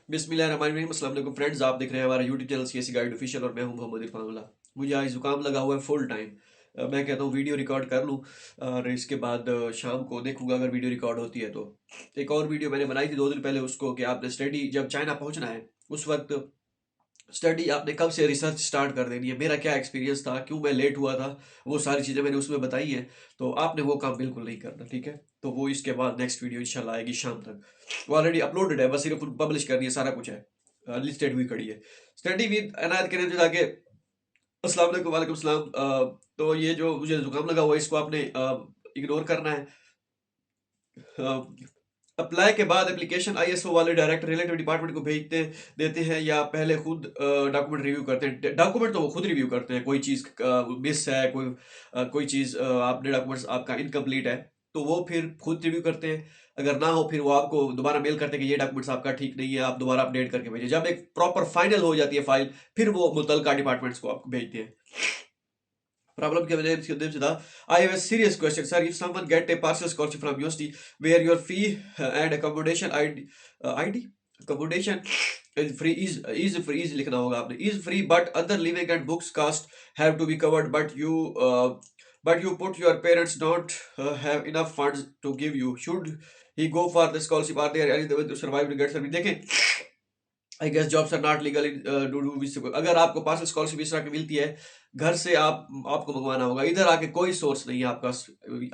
बिस्मिल्लाहिर्रहमानिर्रहीम। अस्सलाम वालेकुम फ्रेंड्स, आप देख रहे हैं हमारा YouTube channel CSC guide official और मैं हूं मोहम्मद इरफान उल्लाह। मुझे आज जुकाम लगा हुआ है फुल टाइम। मैं कहता हूं वीडियो रिकॉर्ड कर लूं और इसके बाद शाम को देखूंगा अगर वीडियो रिकॉर्ड होती है तो। एक और वीडियो मैंने बनाई थी 2 दिन पहले उसको कि आपने स्टडी जब चाइना पहुंचना है उस वक्त स्टडी आपने कब से रिसर्च स्टार्ट कर देनी है, मेरा क्या एक्सपीरियंस था, क्यों मैं लेट हुआ था, वो सारी चीज़ें मैंने उसमें बताई हैं। तो आपने वो काम बिल्कुल नहीं करना, ठीक है। तो वो इसके बाद नेक्स्ट वीडियो इंशाल्लाह आएगी शाम तक। वो ऑलरेडी अपलोडेड है, बस सिर्फ पब्लिश करनी है, सारा कुछ है, लिस्टेड हुई खड़ी है। स्टडी विद अनायत के नाम जाके अस्सलाम वालेकुम। वालेकुम सलाम। तो ये जो मुझे जुकाम लगा हुआ है इसको आपने इग्नोर करना है। अप्लाई के बाद एप्लीकेशन आईएसओ वाले डायरेक्ट रिलेटिव डिपार्टमेंट को भेजते देते हैं या पहले खुद डॉक्यूमेंट रिव्यू करते हैं। डॉक्यूमेंट तो वो खुद रिव्यू करते हैं, कोई चीज़ मिस है, कोई चीज़ आपने डॉक्यूमेंट्स आपका इनकम्प्लीट है तो वो फिर खुद रिव्यू करते हैं। अगर ना हो फिर वो आपको दोबारा मेल करते हैं कि ये डॉक्यूमेंट्स आपका ठीक नहीं है, आप दोबारा अपडेट करके भेजिए। जब एक प्रॉपर फाइनल हो जाती है फाइल फिर वो मुतलका डिपार्टमेंट्स को आपको भेजते हैं। प्रॉब्लम की वजह से था। I have a serious question sir, if someone get a partial scholarship from university where your fee and accommodation id accommodation is free, is लिखना होगा आपने, is free but other living and books cost have to be covered but you put your parents don't have enough funds to give you, should he go for the scholarship? Are there any way to survive to get service? देखें, I guess jobs are not legal in do do which. अगर आपको parcel scholarship इस तरह की मिलती है, घर से आपको मंगवाना होगा, इधर आके कोई सोर्स नहीं है आपका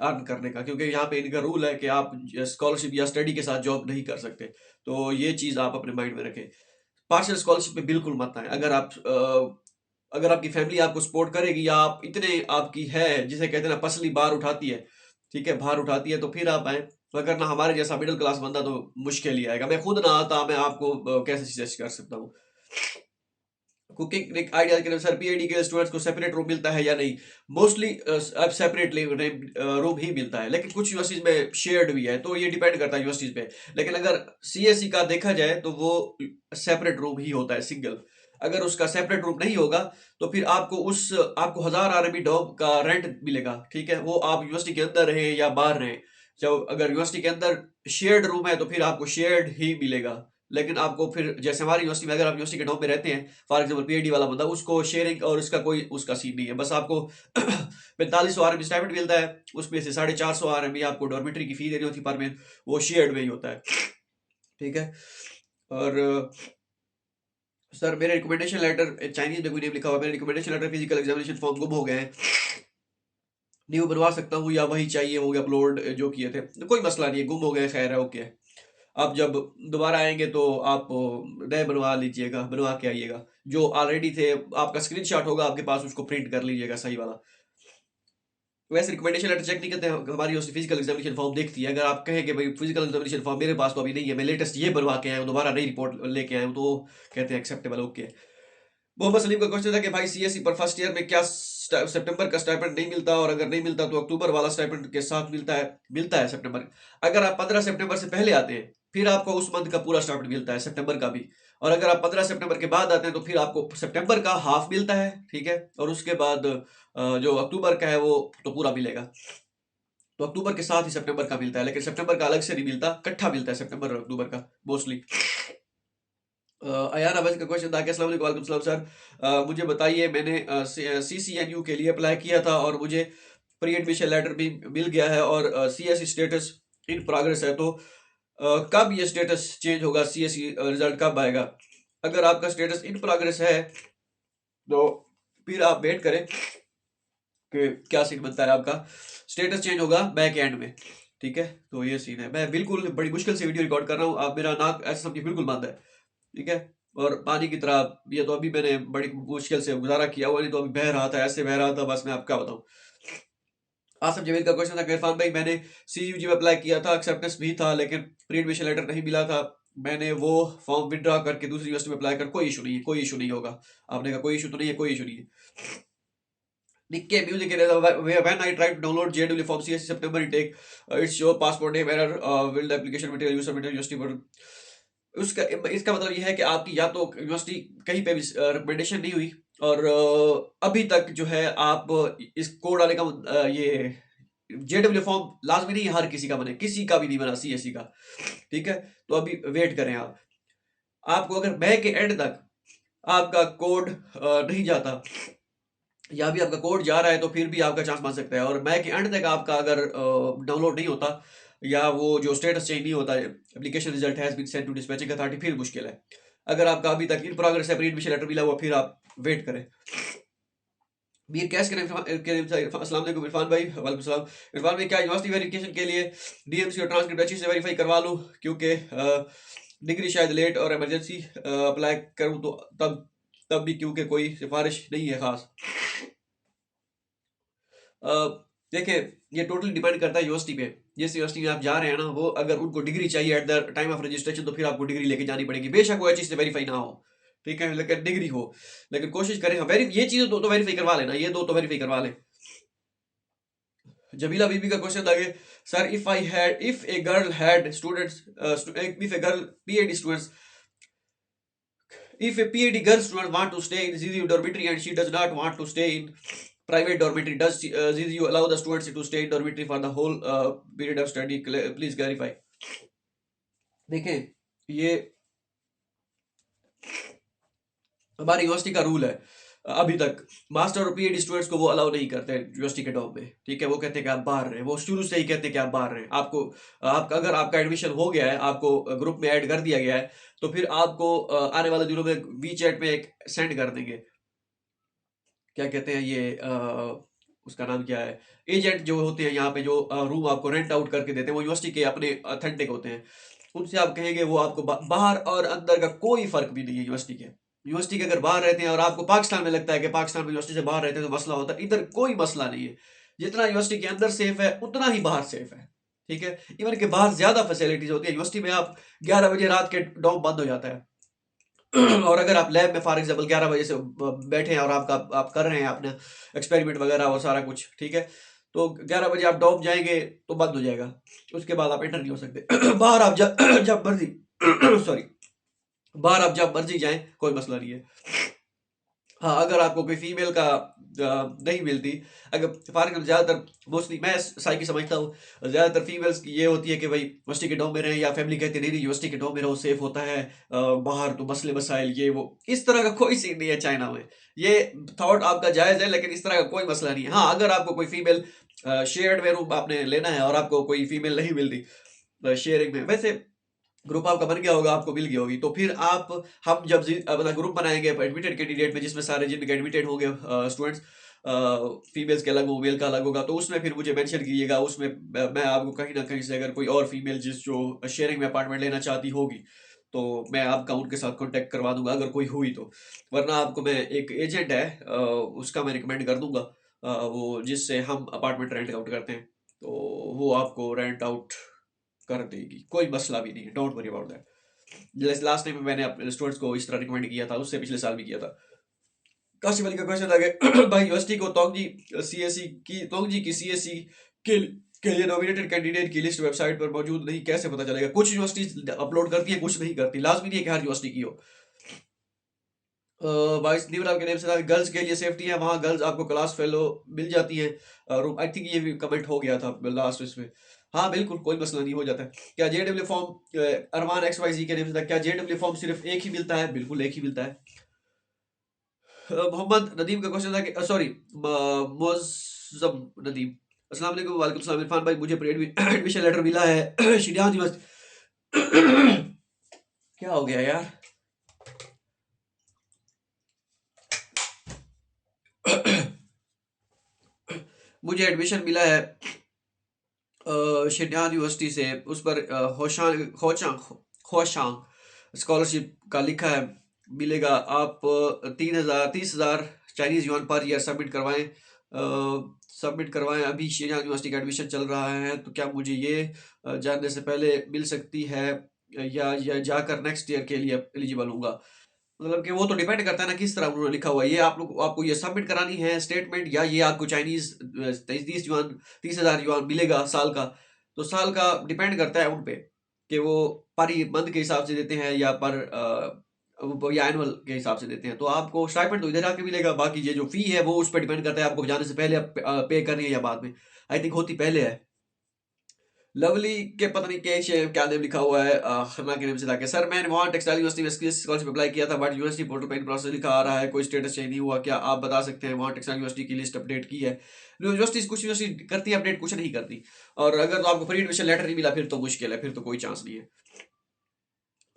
अर्न करने का, क्योंकि यहाँ पे इनका रूल है कि आप स्कॉलरशिप या स्टडी के साथ जॉब नहीं कर सकते। तो ये चीज़ आप अपने माइंड में रखें। पार्शियल स्कॉलरशिप पे बिल्कुल मत आए। अगर आपकी फैमिली आपको सपोर्ट करेगी या आप इतने आपकी है जिसे कहते हैं ना पसली बार उठाती है, ठीक है, भार उठाती है, तो फिर आप आए। अगर ना हमारे जैसा मिडिल क्लास बंदा तो मुश्किल ही आएगा। मैं खुद ना आता, मैं आपको कैसे सजेस्ट कर सकता हूँ। कुकिंग एक आइडिया के अनुसार पीएचडी के स्टूडेंट्स को सेपरेट रूम मिलता है या नहीं? मोस्टली अब सेपरेट रूम ही मिलता है, लेकिन कुछ यूनिवर्सिटीज में शेयर्ड भी है, तो ये डिपेंड करता है यूनिवर्सिटीज पे। लेकिन अगर सीएससी का देखा जाए तो वो सेपरेट रूम ही होता है, सिंगल। अगर उसका सेपरेट रूम नहीं होगा तो फिर आपको 1000 RMB डॉम का रेंट मिलेगा, ठीक है। वो आप यूनिवर्सिटी के अंदर रहे या बाहर रहे। जब अगर यूनिवर्सिटी के अंदर शेयर्ड रूम है तो फिर आपको शेयर्ड ही मिलेगा। लेकिन आपको फिर जैसे हमारी यूनिवर्सिटी में अगर आप यूनिवर्सिटी के डॉम में रहते हैं, फॉर एग्जाम्पल पीएचडी वाला बंदा, उसको शेयरिंग और उसका कोई उसका सीन नहीं है। बस आपको 4500 RMB स्टाइपेंड मिलता है, उसमें से 450 RMB आपको डॉर्मेटरी की फी देनी होती है पर मंथ, वो शेयर्ड में ही होता है, ठीक है। और सर मेरे रिकमेंडेशन लेटर चाइनीज में कोई नेम लिखा हुआ है, मेरे recommendation letter physical examination form गुम हो गए हैं, न्यू बनवा सकता हूँ या वही चाहिए होंगे अपलोड जो किए थे? तो कोई मसला नहीं है, गुम हो गए, खैर है, ओके। आप जब दोबारा आएंगे तो आप नए बनवा लीजिएगा, बनवा के आइएगा। जो ऑलरेडी थे आपका स्क्रीनशॉट होगा आपके पास, उसको प्रिंट कर लीजिएगा सही वाला। वैसे रिकमेंडेशन लेटर चेक नहीं करते हैं हमारी उससे, फिजिकल एग्जामिनेशन फॉर्म देखती है। अगर आप कहें कि भाई फिजिकल एग्जामिनेशन फॉर्म मेरे पास तो अभी नहीं है, मैं लेटेस्ट ये बनवा के आया हूँ, दोबारा नई रिपोर्ट लेके आया हूँ, तो कहते हैं एक्सेप्टेबल, ओके। मोहम्मद सलीम का क्वेश्चन था कि भाई सीएससी पर फर्स्ट ईयर में क्या सितंबर का स्टाइपेंड नहीं मिलता, और अगर नहीं मिलता तो अक्टूबर वाला स्टाइपेंड के साथ मिलता है सितंबर। अगर आप 15 सितंबर से पहले आते हैं फिर आपको उस मंथ का पूरा स्टाइपेंड मिलता है, सितंबर का भी। और अगर आप 15 सितंबर के बाद आते हैं तो फिर आपको सितंबर का हाफ मिलता है, ठीक है। और उसके बाद जो अक्टूबर का है वो तो पूरा मिलेगा। तो अक्टूबर के साथ ही सितंबर का मिलता है, लेकिन सितंबर का अलग से नहीं मिलता, इकट्ठा मिलता है सितंबर और अक्टूबर का मोस्टली। अयान अवैस का क्वेश्चन था कि अस्सलाम वालेकुम। वालेकुम सलाम सर, मुझे बताइए, मैंने सीसीएनयू के लिए अप्लाई किया था और मुझे प्री एडमिशन लेटर भी मिल गया है और सीएससी स्टेटस इन प्रोग्रेस है, तो कब ये स्टेटस चेंज होगा, सीएससी रिजल्ट कब आएगा? अगर आपका स्टेटस इन प्रोग्रेस है तो फिर आप वेट करें कि क्या सीन बनता है आपका। स्टेटस चेंज होगा बैक एंड में, ठीक है। तो ये सीन है। मैं बिल्कुल बड़ी मुश्किल से वीडियो रिकॉर्ड कर रहा हूँ, आप मेरा नाक ऐसा समझिए बिल्कुल बंद है, ठीक है। और पानी की तरह ये तो अभी मैंने बड़ी मुश्किल से गुजारा किया हुआ, नहीं तो अभी बह रहा था, ऐसे बह रहा था, बस मैं आपको क्या बताऊं। आसफ जमील का क्वेश्चन था कि इरफान भाई, मैंने सीयूजी में अप्लाई किया था, एक्सेप्टेंस भी था, लेकिन प्री एडमिशन लेटर नहीं मिला था। मैंने वो फॉर्म विड्रॉ करके दूसरी यूनिवर्सिटी में अप्लाई कर, कोई इशू नहीं है, कोई इशू नहीं होगा। आपने कहा कोई इशू तो नहीं है, कोई इशू नहीं है। निक्के music when I try to download JW form CSC September intake, it's your passport name error, will the application material you submitted university पर। उसका इसका मतलब ये है कि आपकी या तो यूनिवर्सिटी कहीं पे भी रिकमेंडेशन नहीं हुई, और अभी तक जो है आप इस कोड आने का ये जेडब्ल्यू फॉर्म लाजमी नहीं है हर किसी का बने, किसी का भी नहीं बना सीएससी का, ठीक है। तो अभी वेट करें आप। आपको अगर मई के एंड तक आपका कोड नहीं जाता, या भी आपका कोड जा रहा है, तो फिर भी आपका चांस बन सकता है। और मई के एंड तक आपका अगर डाउनलोड नहीं होता, या वो जो स्टेटस चेंज नहीं होता, application result has been sent to dispatching authority, फिर मुश्किल है। अगर आपका अभी तक इन प्रोग्रेस है, प्री एडमिशन लेटर मिला हुआ, फिर आप वेट करें। मीर कैश अस्सलाम वालेकुम इरफान भाई। वालेकुम सलाम। इरफान भाई, क्या यूनिवर्सिटी वेरिफिकेशन के लिए डीएमसी और ट्रांसक्रिप्ट अच्छी से वेरीफाई करवा लूँ, क्योंकि डिग्री शायद लेट और इमरजेंसी अप्लाई करूँ तो तब तब भी, क्योंकि कोई सिफारिश नहीं है खास। अ, देखिए, ये टोटली डिपेंड करता है यूनिवर्सिटी पे। जिस यूनिवर्सिटी में आप जा रहे हैं ना, वो अगर उनको डिग्री चाहिए at the time of registration, तो फिर आपको डिग्री लेके जानी पड़ेगी, बेशक वो चीज़ से वेरीफाई ना हो। ठीक है, लेकिन डिग्री हो। लेकिन कोशिश करें, हाँ, ये चीज़ें दो तो वेरीफाई करवा लेना, ये दो तो वेरीफाई करवा लें। जमीला बीबी का क्वेश्चन था कि sir, if a girl had students, if a girl PAD students, if a PhD girl student want to stay in ZZU dormitory and she does not want to stay in private dormitory, does ZZU allow the students to stay in dormitory for the whole period of study? Please clarify. देखें, ये हमारी university का rule है। अभी तक master और PhD students को वो अलाउ नहीं करते यूनिवर्सिटी के डॉम में। ठीक है, वो कहते हैं कि आप बाहर रहें, वो शुरू से ही कहते हैं कि आप बाहर रहें। आपको आपका अगर आपका एडमिशन हो गया है, आपको ग्रुप में ऐड कर दिया गया है, तो फिर आपको आने वाले दिनों में वी चैट में एक सेंड कर देंगे, क्या कहते हैं ये उसका नाम क्या है, एजेंट जो होते हैं यहाँ पे, जो रूम आपको रेंट आउट करके देते हैं, वो यूनिवर्सिटी के अपने अथेंटिक होते हैं। उनसे आप कहेंगे, वो आपको बाहर और अंदर का कोई फर्क भी नहीं है यूनिवर्सिटी के। यूनिवर्सिटी के अगर बाहर रहते हैं और आपको पाकिस्तान में लगता है कि पाकिस्तान में यूनिवर्सिटी से बाहर रहते हैं तो मसला होता है, इधर कोई मसला नहीं है। जितना यूनिवर्सिटी के अंदर सेफ है, उतना ही बाहर सेफ है। ठीक है, इवन के बाहर ज्यादा फैसिलिटीज होती है। यूनिवर्सिटी में आप 11 बजे रात के डॉम बंद हो जाता है और अगर आप लैब में फॉर एग्जाम्पल 11 बजे से बैठे हैं और आप कर रहे हैं अपना एक्सपेरिमेंट वगैरह और सारा कुछ, ठीक है, तो 11 बजे आप डॉम जाएंगे तो बंद हो जाएगा, उसके बाद आप एंटर नहीं हो सकते। बाहर आप जब मर्जी सॉरी, बाहर आप जब मर्जी जाएं, कोई मसला नहीं है। हाँ, अगर आपको कोई फीमेल का नहीं मिलती, अगर फॉर एग्जाम्पल ज़्यादातर मोस्टली मैं साई की समझता हूँ, ज़्यादातर फीमेल्स की ये होती है कि भाई यूनिवर्सिटी के डोम में रहें, या फैमिली कहती है नहीं नहीं यूनिवर्सिटी के डोम में रहो, सेफ होता है, बाहर तो मसले मसाइल ये वो। इस तरह का कोई सीन नहीं है चाइना में। ये थॉट आपका जायज़ है, लेकिन इस तरह का कोई मसला नहीं है। हाँ, अगर आपको कोई फीमेल शेयर्ड में रूम आपने लेना है और आपको कोई फीमेल नहीं मिलती शेयरिंग में, वैसे ग्रुप आपका बन गया होगा, आपको मिल गई होगी, तो फिर आप हम जब अपना ग्रुप बनाएंगे एडमिटेड कैंडिडेट में, जिसमें सारे जिनके एडमिटेड होंगे स्टूडेंट्स, फीमेल्स के अलग हो, मेल का अलग होगा, तो उसमें फिर मुझे मेंशन कीजिएगा। उसमें मैं आपको कहीं ना कहीं से अगर कोई और फीमेल जो शेयरिंग में अपार्टमेंट लेना चाहती होगी, तो मैं आपका उनके साथ कांटेक्ट करवा दूंगा, अगर कोई हुई तो। वरना आपको मैं एक एजेंट है उसका मैं रिकमेंड कर दूंगा, वो जिससे हम अपार्टमेंट रेंट आउट करते हैं, तो वो आपको रेंट आउट कर देगी, कोई मसला भी नहीं है, डोंट वरी अबाउट दैट। जैसे लास्ट टाइम मैंने अपने स्टूडेंट्स को इस तरह रिकमेंड किया था, उससे पिछले साल भी किया था। काशिफ अली का क्वेश्चन था कि भाई यूनिवर्सिटी को तोंगजी की सीएससी के के लिए नॉमिनेटेड कैंडिडेट की लिस्ट वेबसाइट पर मौजूद नहीं, कैसे पता चलेगा? कुछ यूनिवर्सिटी अपलोड करती है, कुछ नहीं करती, लाजमी नहीं है कि हर यूनिवर्सिटी की हो। वाइस न्यूराल के नेम से था, गर्ल्स के लिए सेफ्टी है, वहाँ गर्ल्स आपको क्लास फेलो मिल जाती है। और आई थिंक ये भी कमेंट हो गया था लास्ट इसमें। हाँ बिल्कुल, कोई मसला नहीं, हो जाता है। क्या जेडब्ल्यू फॉर्म, अरमान XYZ के नेम से था, क्या जेडब्ल्यू फॉर्म सिर्फ एक ही मिलता है? बिल्कुल एक ही मिलता है। मोहम्मद नदीम का क्वेश्चन था कि सॉरी, मोज़म नदीम, अस्सलाम वालेकुम। वालेकुम सलाम इरफान भाई, मुझे एडमिशन लेटर मिला है शिरियान यूनिवर्सिटी। क्या हो गया यार? मुझे एडमिशन मिला है शिन्यान यूनिवर्सिटी से, उस पर होशांग स्कॉलरशिप का लिखा है, मिलेगा। आप 30,000 Chinese yuan per year submit करवाएं। अभी शिन्यान यूनिवर्सिटी का एडमिशन चल रहा है, तो क्या मुझे ये जानने से पहले मिल सकती है, या जाकर नेक्स्ट ईयर के लिए एलिजिबल होगा? मतलब कि वो तो डिपेंड करता है ना किस तरह उन्होंने लिखा हुआ है। ये आप लोग, आपको ये सबमिट करानी है स्टेटमेंट, या ये आपको चाइनीज 30 युआन 30,000 युआन मिलेगा साल का? तो साल का डिपेंड करता है उन पे कि वो पर मंथ के हिसाब से देते हैं, या पर या एनुअल के हिसाब से देते हैं। तो आपको स्टाइपेंड तो इधर आके मिलेगा, बाकी ये जो फी है वो उस पर डिपेंड करता है आपको जाने से पहले पे करनी है या बाद में। आई थिंक होती पहले है। लवली के पता नहीं क्या नेम लिखा हुआ है, खन्ना के नेम से लाके। सर मैंने वहाँ टेक्सटाइल यूनिवर्सिटी में स्कॉलरशिप अप्लाई किया था, बट यूनिवर्सिटी पोर्टल पे इन प्रोसेस लिखा आ रहा है, कोई स्टेटस चेंज नहीं हुआ। क्या आप बता सकते हैं? वहाँ टेक्सटाइल यूनिवर्सिटी की लिस्ट अपडेट की है? यूनिवर्सिटी कुछ यूनिवर्सिटी करती है अपडेट, कुछ नहीं करती। और अगर तो आपको प्री एडमिशन लेटर नहीं मिला फिर तो मुश्किल है, फिर तो कोई चांस नहीं है।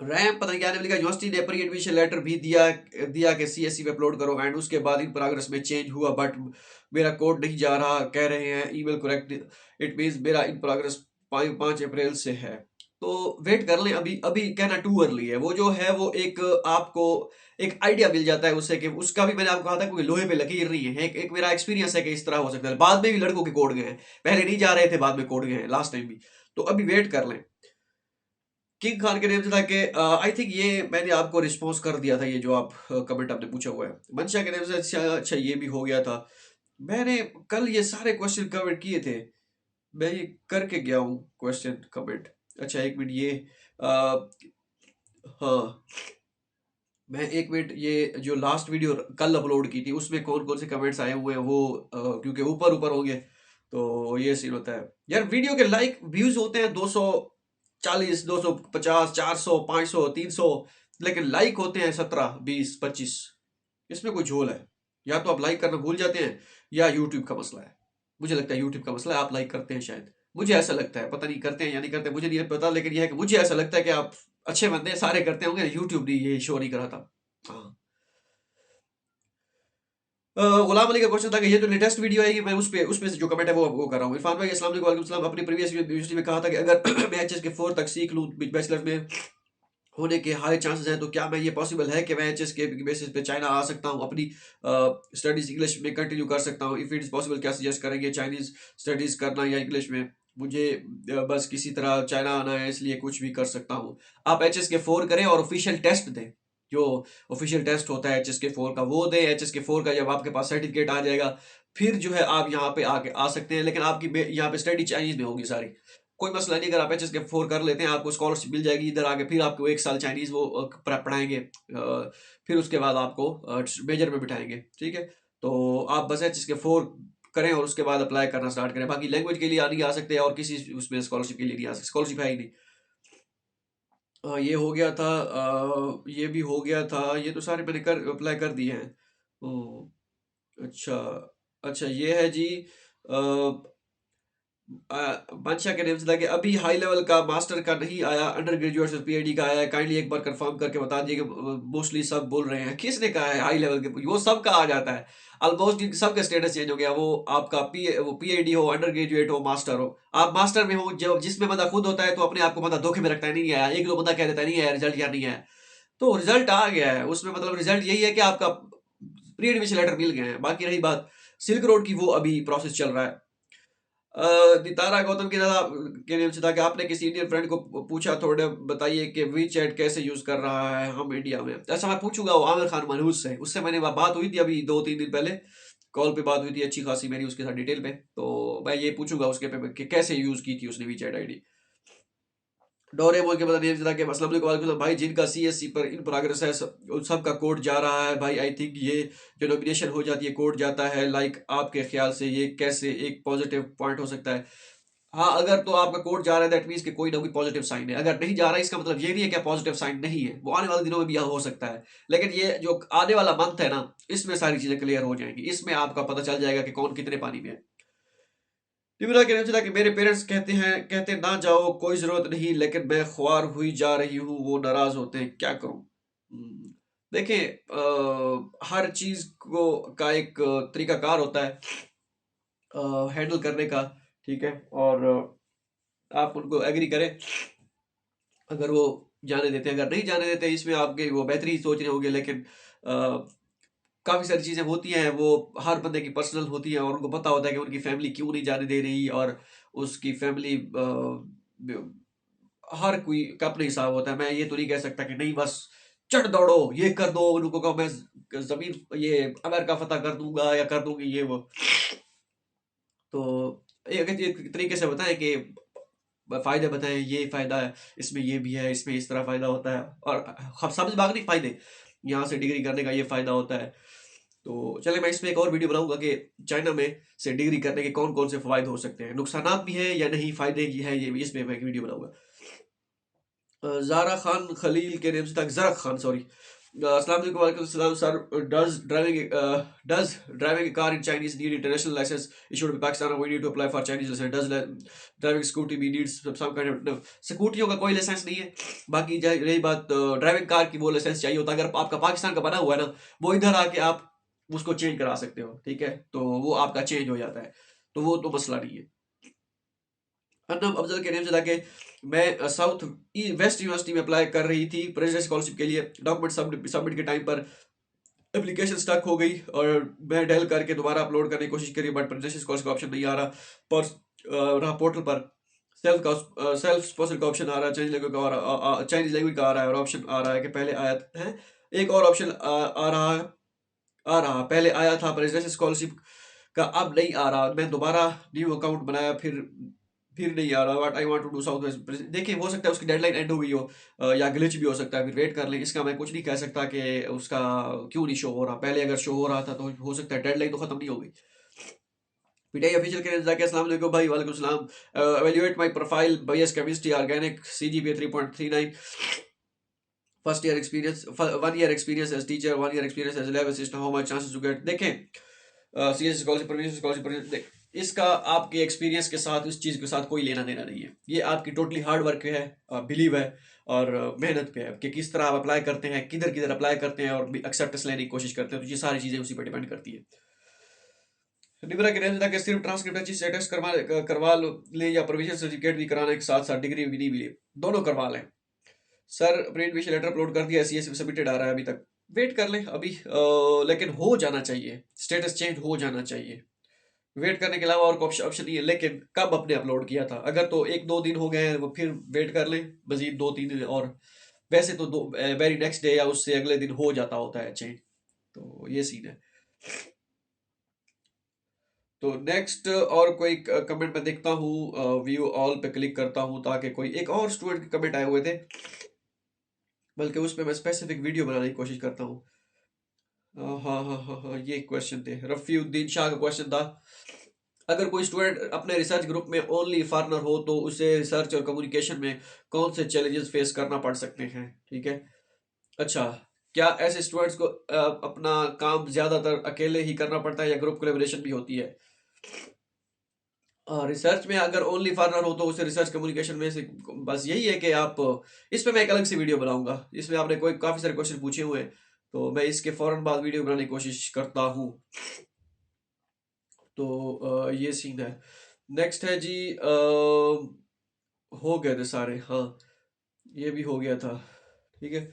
रैम पता नहीं क्या नाम लिखा, यूनिवर्सिटी ने प्री एडमिशन लेटर भी दिया दिया कि सीएससी पे अपलोड करो, एंड उसके बाद इन प्रोग्रेस में चेंज हुआ, बट मेरा कोड नहीं जा रहा, कह रहे हैं ईमेल करेक्ट, इट मींस मेरा इन प्रोग्रेस 5 अप्रैल से है। तो वेट कर लें, अभी अभी कहना टू अर्ली है। वो जो है वो एक आपको एक आइडिया मिल जाता है उससे, कि उसका भी मैंने आपको कहा था क्योंकि लोहे पे लकीर नहीं है। एक मेरा एक्सपीरियंस है कि इस तरह हो सकता है, बाद में भी लड़कों के कोड गए हैं, पहले नहीं जा रहे थे, बाद में कोड गए हैं लास्ट टाइम भी। तो अभी वेट कर लें। किंग खान के नेम से था कि आई थिंक ये मैंने आपको रिस्पॉन्स कर दिया था, ये जो आप कमेंट आपने पूछा हुआ है। मंशा के नेम से अच्छा अच्छा ये भी हो गया था। मैंने कल ये सारे क्वेश्चन कवर किए थे, मैं ये करके गया हूँ क्वेश्चन कमेंट। अच्छा एक मिनट, ये हाँ, मैं एक मिनट, ये जो लास्ट वीडियो कल अपलोड की थी उसमें कौन कौन से कमेंट्स आए हुए हैं वो क्योंकि ऊपर ऊपर होंगे तो ये सीन होता है यार। वीडियो के लाइक व्यूज होते हैं 240, 250, 400, 500, 300, लेकिन लाइक होते हैं 17, 20, 25। इसमें कोई झोल है? या तो आप लाइक करना भूल जाते हैं या यूट्यूब का मसला है। मुझे लगता है यूट्यूब का मसला है, आप लाइक करते हैं शायद, मुझे ऐसा लगता है, पता नहीं करते हैं या नहीं करते, मुझे नहीं पता, लेकिन यह है कि मुझे ऐसा लगता है कि आप अच्छे बंदे हैं, सारे करते होंगे, यूट्यूब नहीं ये शो नहीं करा था। हाँ। गुलाम अली का क्वेश्चन था कि ये जो लेटेस्ट वीडियो है, ये मैं उस पे से जो कमेंट है वो कर रहा हूँ। इरफान भाई अस्सलाम वालेकुम। वालेकुम सलाम। अपनी प्रीवियस यूनिवर्सिटी में कहा था कि अगर मैं एचएस के 4 तक सीख लूँ, बैचलर में होने के हाई चांसेस हैं, तो क्या मैं ये पॉसिबल है कि मैं एचएस के बेसिस पे चाइना आ सकता हूँ, अपनी स्टडीज इंग्लिश में कंटिन्यू कर सकता हूँ? इफ इट इज पॉसिबल, क्या सजेस्ट करेंगे, चाइनीज स्टडीज करना या इंग्लिश में? मुझे बस किसी तरह चाइना आना है, इसलिए कुछ भी कर सकता हूँ। आप एचएस के 4 करें और ऑफिशियल टेस्ट दें, जो ऑफिशियल टेस्ट होता है एचएस के 4 का वो दें। एचएस के 4 का जब आपके पास सर्टिफिकेट आ जाएगा, फिर जो है आप यहाँ पे आके आ सकते हैं, लेकिन आपकी यहाँ पे स्टडी चाइनीज में होगी सारी। कोई मसला नहीं, अगर आप एच एस के 4 कर लेते हैं आपको स्कॉलरशिप मिल जाएगी इधर आके, फिर आपको 1 साल चाइनीज वो पढ़ाएंगे, फिर उसके बाद आपको मेजर में बिठाएंगे, ठीक है? तो आप बस एच एस के 4 करें और उसके बाद अप्लाई करना स्टार्ट करें। बाकी लैंग्वेज के लिए नहीं आ सकते और किसी उसमें स्कॉलरशिप के लिए नहीं आ सकते, स्कॉलरशिप है ही नहीं। ये हो गया था, ये भी हो गया था, ये तो सारे मैंने कर अप्लाई कर दिए हैं। ओ, अच्छा, अच्छा ये है जी। बादशाह के नेम से था कि अभी हाई लेवल का मास्टर का नहीं आया, अंडर ग्रेजुएट और पीएचडी का आया है, काइंडली एक बार कंफर्म करके बता दिए कि मोस्टली सब बोल रहे हैं। किसने कहा है हाई लेवल के? वो सबका आ जाता है ऑलमोस्ट, सबका स्टेटस चेंज हो गया। वो आपका वो पीएचडी हो, अंडर ग्रेजुएट हो, मास्टर हो, आप मास्टर में हो, जो जिसमें बंदा खुद होता है तो अपने आप को बंदा धोखे में रखता है, नहीं आया, एक दो बंदा कह देता है नहीं आया रिजल्ट, या नहीं आया, तो रिजल्ट आ गया है उसमें, मतलब रिजल्ट यही है कि आपका प्री एडमिशन लेटर मिल गए हैं। बाकी रही बात सिल्क रोड की, वो अभी प्रोसेस चल रहा है। नितारा गौतम के नेम से था कि आपने किसी इंडियन फ्रेंड को पूछा, थोड़े बताइए कि वी चैट कैसे यूज कर रहा है हम इंडिया में। ऐसा मैं पूछूंगा वो आमिर खान मनहूस से, उससे मैंने बात हुई थी अभी 2-3 दिन पहले, कॉल पे बात हुई थी अच्छी खासी मेरी उसके साथ डिटेल में, तो मैं ये पूछूंगा उसके पे कि कैसे यूज की थी उसने वी चैट आईडी। डोरेमोन के मतलब ये था कि अस्सलाम वालेकुम। वालेकुम सलाम। भाई जिनका सीएससी पर इन प्रोग्रेस है उन सब का कोड जा रहा है भाई, आई थिंक ये जो नॉमिनेशन हो जाती है कोड जाता है, लाइक आपके ख्याल से ये कैसे एक पॉजिटिव पॉइंट हो सकता है? हाँ, अगर तो आपका कोड जा रहा है दैट मीन्स कि कोई ना कोई पॉजिटिव साइन है। अगर नहीं जा रहा है इसका मतलब ये नहीं है कि पॉजिटिव साइन नहीं है, वो आने वाले दिनों में भी यह हो सकता है। लेकिन ये जो आने वाला मंथ है ना, इसमें सारी चीजें क्लियर हो जाएंगी, इसमें आपका पता चल जाएगा कि कौन कितने पानी में है। तिमरा के नाम कि मेरे पेरेंट्स कहते ना जाओ, कोई जरूरत नहीं, लेकिन मैं ख्वार हुई जा रही हूँ, वो नाराज होते हैं, क्या करूँ? देखिए, हर चीज को का एक तरीकाकार होता है हैंडल करने का, ठीक है? और आप उनको एग्री करें अगर वो जाने देते हैं, अगर नहीं जाने देते इसमें आपके वो बेहतरी सोच रहे होंगे, लेकिन काफ़ी सारी चीज़ें होती हैं वो हर बंदे की पर्सनल होती हैं, और उनको पता होता है कि उनकी फैमिली क्यों नहीं जाने दे रही, और उसकी फैमिली हर कोई का अपना हिसाब होता है। मैं ये तो नहीं कह सकता कि नहीं बस चढ़ दौड़ो ये कर दो, उनको कहो मैं जमीन ये अमेरिका फतह कर दूंगा या कर दूंगी ये वो। तो एक तरीके से बताएं कि फायदे बताएं, ये फायदा है इसमें, ये भी है इसमें, इस तरह फायदा होता है, और हम समझ बाग नहीं फायदे, यहाँ से डिग्री करने का ये फायदा होता है। तो चले मैं इसमें एक और वीडियो बनाऊंगा कि चाइना में से डिग्री करने के कौन कौन से फ़ायदे हो सकते हैं, नुकसानात भी हैं या नहीं, फ़ायदे की है, ये इसमें मैं एक वीडियो बनाऊंगा। ज़ारा खान खलील के नेम से था, ज़रा खान सॉरी। अस्सलाम वालेकुम, वालेकुम सलाम sir. Does driving a car in Chinese need international license issued by Pakistan, or we need to apply for Chinese license? Does driving scooty we need some kind of no, स्कूटियों का कोई licence नहीं है। बाकी रही बात driving car की, वो licence चाहिए होता है। अगर आपका पाकिस्तान का बना हुआ है ना, वो इधर आके आप उसको चेंज करा सकते हो, ठीक है, तो वो आपका चेंज हो जाता है, तो वो तो मसला नहीं है। अन्नम अफजल के नेम से था कि मैं साउथ वेस्ट यूनिवर्सिटी में अप्लाई कर रही थी प्रेसिडेंट स्कॉलरशिप के लिए। डॉक्यूमेंट सबमिट के टाइम पर एप्लीकेशन स्टक हो गई और मैं डेल करके दोबारा अपलोड करने की कोशिश करी, बट प्रेसिडेंट स्कॉलरशिप का ऑप्शन नहीं आ रहा। पर रहा पोर्टल पर सेल्फ स्पॉन्सर का ऑप्शन आ रहा है, चाइनीज लैंग्वेज का आ रहा है, और ऑप्शन आ रहा है कि पहले आया है। एक और ऑप्शन आ रहा पहले आया था प्रेसिडेंट स्कॉलरशिप का, अब नहीं आ रहा। मैं दोबारा न्यू अकाउंट बनाया, फिर नहीं आ रहा। But I want to do south west. देखिए, हो सकता है उसकी डेडलाइन एंड हो गई हो, या ग्लिच भी हो सकता है, फिर वेट कर लें। इसका मैं कुछ नहीं कह सकता कि उसका क्यों नहीं शो हो रहा। पहले अगर शो हो रहा था तो हो सकता है डेडलाइन तो खत्म नहीं हो गई। पीटीआई ऑफिशियल के जाके अस्सलाम वालेकुम भाई। वालेकुम सलाम। Evaluate my profile, BS chemistry organic, CGPA 3.39, first year experience, 1 year experience as teacher, 1 year experience as lab assistant, how much chances to get. देखें, सीएस स्कॉलरशिप, प्रोविजनल स्कॉलरशिप, देख, इसका आपके एक्सपीरियंस के साथ, इस चीज़ के साथ कोई लेना देना नहीं है। ये आपकी टोटली हार्ड वर्क पे है, बिलीव है, और मेहनत पे है कि किस तरह आप अप्लाई करते हैं, किधर किधर अप्लाई करते हैं और एक्सेप्टेंस लेने की कोशिश करते हैं। तो ये सारी चीज़ें उसी पर डिपेंड करती है। निबरा के रहने तक सिर्फ ट्रांसक्रिप्ट अच्छी से टेस्ट करवा ले, या प्रोविजनल सर्टिफिकेट भी कराने के साथ साथ डिग्री भी नहीं मिली, दोनों करवा लें। सर अपने एडमिशन लेटर अपलोड कर दिया, सीएस सबमिटेड आ रहा है अभी तक। वेट कर लें अभी, लेकिन हो जाना चाहिए, स्टेटस चेंज हो जाना चाहिए। वेट करने के अलावा और ऑप्शन नहीं है। लेकिन कब आपने अपलोड किया था? अगर तो 1-2 दिन हो गए हैं, वो फिर वेट कर लें मजीद 2-3 दिन और। वैसे तो वेरी नेक्स्ट डे या उससे अगले दिन हो जाता होता है चेंज। तो ये सीन है। तो नेक्स्ट और कोई कमेंट मैं देखता हूँ, व्यू ऑल पे क्लिक करता हूँ, ताकि कोई एक और स्टूडेंट के कमेंट आए हुए थे, बल्कि उस पर मैं स्पेसिफिक वीडियो बनाने की कोशिश करता हूँ। हाँ हाँ हाँ हाँ, ये क्वेश्चन थे, रफ़ीउद्दीन शाह का क्वेश्चन था। अगर कोई स्टूडेंट अपने रिसर्च ग्रुप में ओनली फॉरेनर हो तो उसे रिसर्च और कम्युनिकेशन में कौन से चैलेंजेस फेस करना पड़ सकते हैं? ठीक है। अच्छा, क्या ऐसे स्टूडेंट्स को अपना काम ज़्यादातर अकेले ही करना पड़ता है या ग्रुप कोलेबोरेशन भी होती है? रिसर्च में अगर ओनली फॉरेनर हो तो उसे रिसर्च कम्युनिकेशन में से बस यही है कि आप, इस पे मैं एक अलग से वीडियो बनाऊंगा। इसमें आपने कोई काफ़ी सारे क्वेश्चन पूछे हुए हैं, तो मैं इसके फ़ौरन बाद वीडियो बनाने की कोशिश करता हूँ। तो ये सीन है। नेक्स्ट है जी, हो गए थे सारे, हाँ, ये भी हो गया था, ठीक है।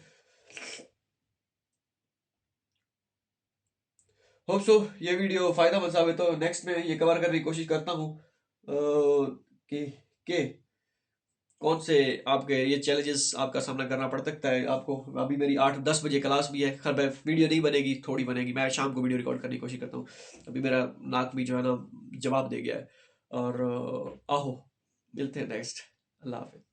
होप सो ये वीडियो फ़ायदा साबित, तो नेक्स्ट में ये कवर करने की कोशिश करता हूँ कि के कौन से आपके ये चैलेंजेस आपका सामना करना पड़ सकता है आपको। अभी मेरी 8-10 बजे क्लास भी है, खैर मैं वीडियो नहीं बनेगी, थोड़ी बनेगी, मैं शाम को वीडियो रिकॉर्ड करने की कोशिश करता हूँ। अभी मेरा नाक भी जो है ना जवाब दे गया है। और आहो, मिलते हैं नेक्स्ट। अल्लाह हाफिज़।